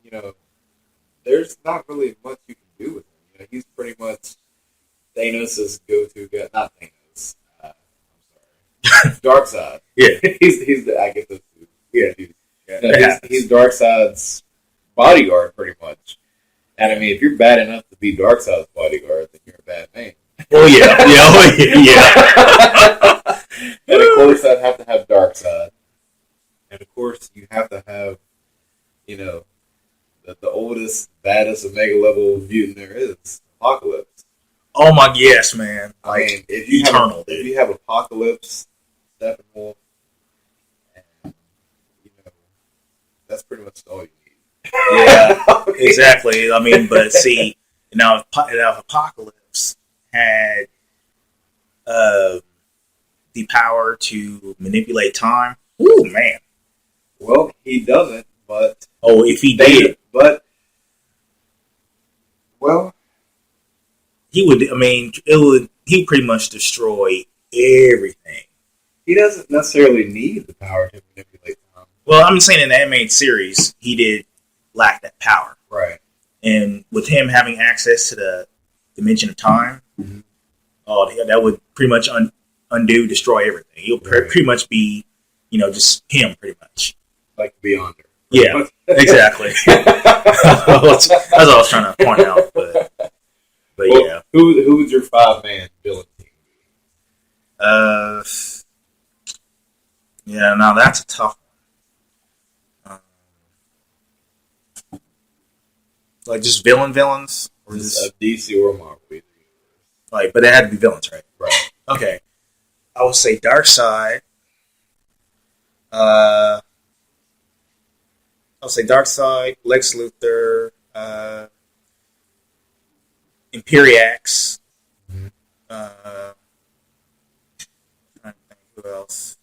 you know, there's not really much you can do with him. You know, he's pretty much Thanos' go-to guy. Not Thanos. I'm sorry. Darkseid. Yeah. he's the, I get those two. Yeah. He's Darkseid's bodyguard pretty much. And I mean, if you're bad enough to be Darkseid's bodyguard, then you're a bad man. Oh yeah, yeah. And of course, I'd have to have Darkseid. And of course, you have to have, you know, the oldest, baddest Omega level mutant there is, Apocalypse. Oh my yes, man! I mean, if you have Apocalypse, Steppenwolf, and you know, that's pretty much all you need. Yeah, exactly. I mean, but see, now if Apocalypse had the power to manipulate time, ooh man. Well, he doesn't, but if he did, but well, he would. I mean, he pretty much destroy everything. He doesn't necessarily need the power to manipulate time. Well, I'm saying in the animated series, he did lack that power, right? And with him having access to the dimension of time, mm-hmm. That would pretty much destroy everything. He'll pretty much be, just him, pretty much. Like Beyonder. Yeah, exactly. That's what I was trying to point out. But well, yeah. Who would your 5-man villain team be? Yeah, now that's a tough one. Like just villains? Or just DC or Marvel? Like, but they had to be villains, right? Right. Okay. I would say Darkseid. I'll say Darkseid, Lex Luthor, Imperiax. Mm-hmm. I think who else?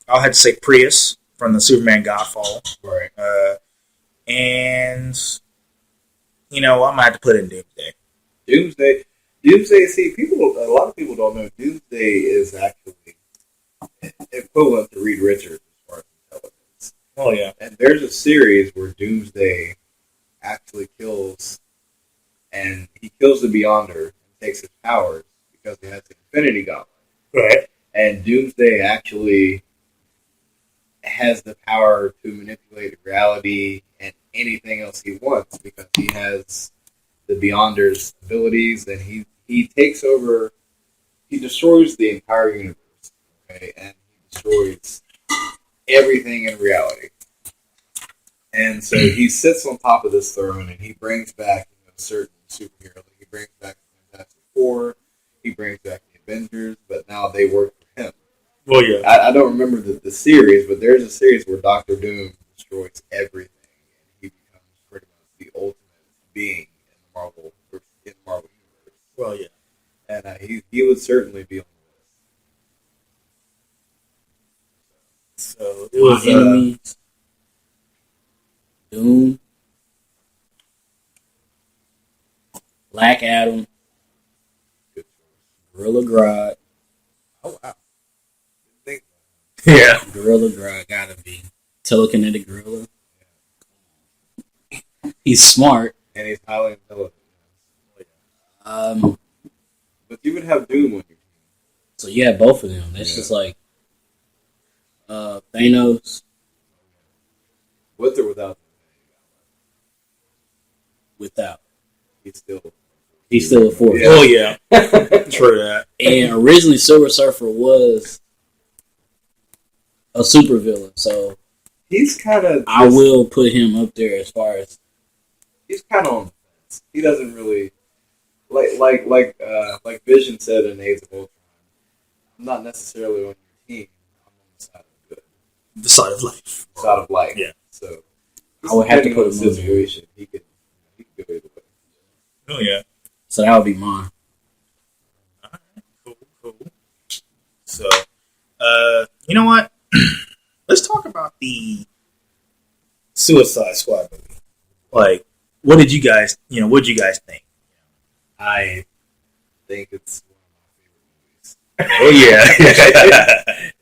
I'll have to say Prius from the Superman Godfall. Right. And I might have to put in Doomsday. Doomsday. See, a lot of people don't know Doomsday is actually equivalent to Reed Richards as far as intelligence. Oh yeah. And there's a series where Doomsday actually kills, and he kills the Beyonder and takes his powers because he has the Infinity Gauntlet. Right. And Doomsday actually has the power to manipulate reality and anything else he wants because he has the Beyonder's abilities, and he takes over. He destroys the entire universe. Okay, and he destroys everything in reality. And so he sits on top of this throne, and he brings back certain superheroes. He brings back the Fantastic Four. He brings back the Avengers, but now they work for him. Well, yeah. I don't remember the series, but there's a series where Doctor Doom destroys everything, and he becomes pretty much the ultimate being in the Marvel universe. Well, yeah. And he would certainly be on the list. So it was enemies. Doom, Black Adam, Gorilla Grodd. Oh wow! Yeah, Gorilla Grodd gotta be telekinetic gorilla. He's smart and he's highly intelligent. But you would have Doom on your team. So you have both of them. That's just like Thanos. With or without? Without. He's still a force. Yeah. Oh yeah, true that. And originally, Silver Surfer was a supervillain, so he's kind of. I will put him up there as far as he's kind of on the fence. He doesn't really like Vision said in Age of Ultron. I'm not necessarily on your team, I'm on the side of good, The side of life. side of life. Yeah. So I would have to put a a movie. situation. He could go either way. Oh yeah. So that would be mine. Cool. So, you know what? Let's talk about the Suicide Squad movie. Like, what did you guys think? I think it's one of my favorite movies. Oh yeah.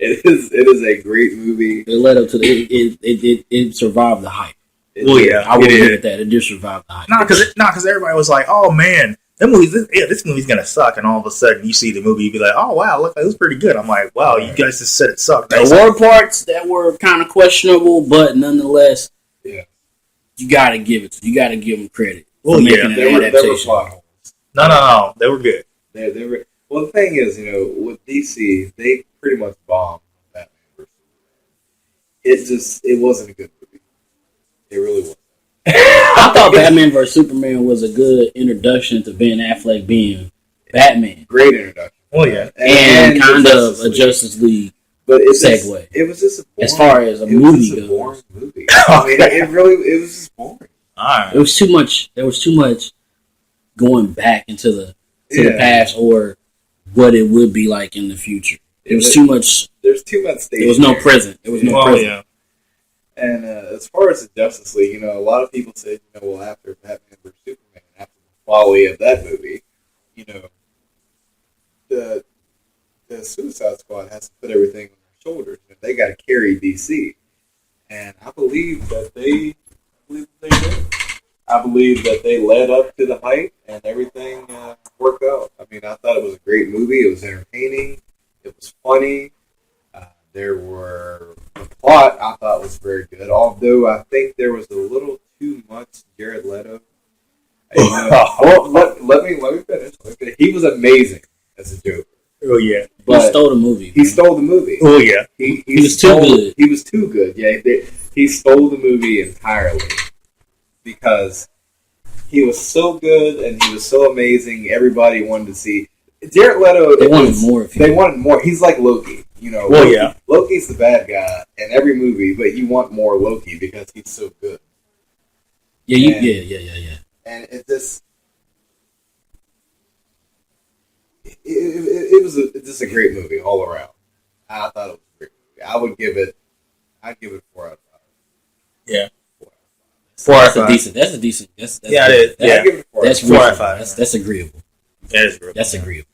It is a great movie. It led up to it survived the hype. Well, yeah, I will it agree is. with that. It did survive the hype. Not because everybody was like, "Oh man, this movie's gonna suck," and all of a sudden you see the movie, you be like, "Oh wow, look, it was pretty good." I'm like, "Wow, you guys just said it sucked." There were parts that were kind of questionable, but nonetheless, Yeah. you got to give them credit. Well, for yeah, making There an were adaptation. plot holes. No, they were good. They were. Well, the thing is, with DC, they pretty much bombed Batman versus Superman. It wasn't a good movie. It really wasn't. I thought Batman vs Superman was a good introduction to Ben Affleck being Batman, Great introduction. Oh yeah, and kind the of a Justice League But segue. It was just a boring, As far as a it was movie just a goes. boring movie. I mean, it was just boring. all right. It was too much. There was too much going back into the past or what it would be like in the future. It was too much. There's too much stage. There was no there. present. There was no Oh present. yeah. And as far as the Justice League, a lot of people say, well, after Batman vs Superman, after the folly of that movie, the Suicide Squad has to put everything on their shoulders. They got to carry DC, and I believe that they did. I believe that they led up to the hype, and everything worked out. I mean, I thought it was a great movie. It was entertaining. It was funny. The plot I thought was very good, although I think there was a little too much Jared Leto. Let me finish. He was amazing as a Joker. Oh yeah. He stole the movie. He stole the movie. Oh yeah. He was too good. He was too good. Yeah, he stole the movie entirely because he was so good and he was so amazing. Everybody wanted to see Jared Leto. They wanted more. They wanted more. He's like Loki. Well, Loki, yeah. Loki's the bad guy in every movie, but you want more Loki because he's so good. Yeah. And it just it was just a great movie all around. I thought it was a great movie. I'd give it 4 out of 5. Yeah. 4 out of 5. That's a decent. That's Yeah, it is. Yeah. I'd give it 4 That's out of 5. 4 out of 5. That's agreeable. That is real. That's agreeable.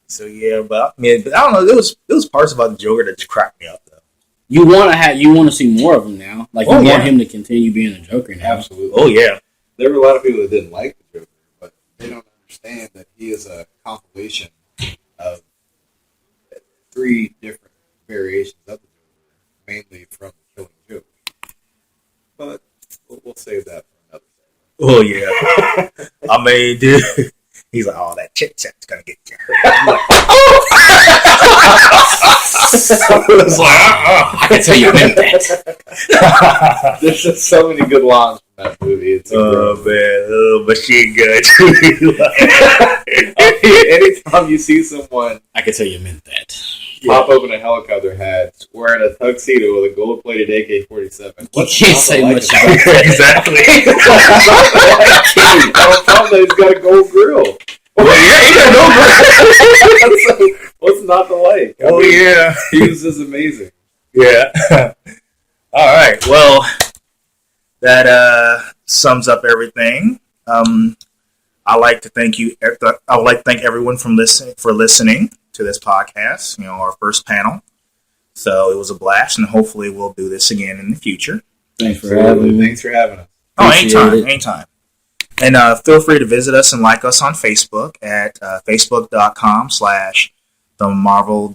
So yeah, but I don't know. There was parts about the Joker that just cracked me up though. You want to see more of him now. Like you Oh, want yeah. him to continue being a Joker now. Absolutely. Oh yeah. There were a lot of people that didn't like the Joker, but they don't understand that he is a compilation of 3 different variations of the Joker, mainly from the Killing Joke. But we'll save that for another segment. Oh yeah. I mean, dude. He's like, "Oh, that chit chat's gonna get you hurt." I'm like, It's like, I can tell you meant that. There's just so many good lines from that movie. It's oh man, little machine gun. Anytime you see someone I can tell you meant that. pop open a helicopter hat wearing a tuxedo with a gold-plated AK-47, You can't say much about Exactly. He's got a gold grill. Well, yeah, he got no breath. What's not to like? Oh yeah, He was just amazing. yeah. All right. Well, that sums up everything. I like to thank you. I would like to thank everyone for listening to this podcast. Our first panel. So it was a blast, and hopefully we'll do this again in the future. Thanks for having me. Thanks for having us. Oh, Appreciate anytime. And feel free to visit us and like us on Facebook at facebook.com/the Marvel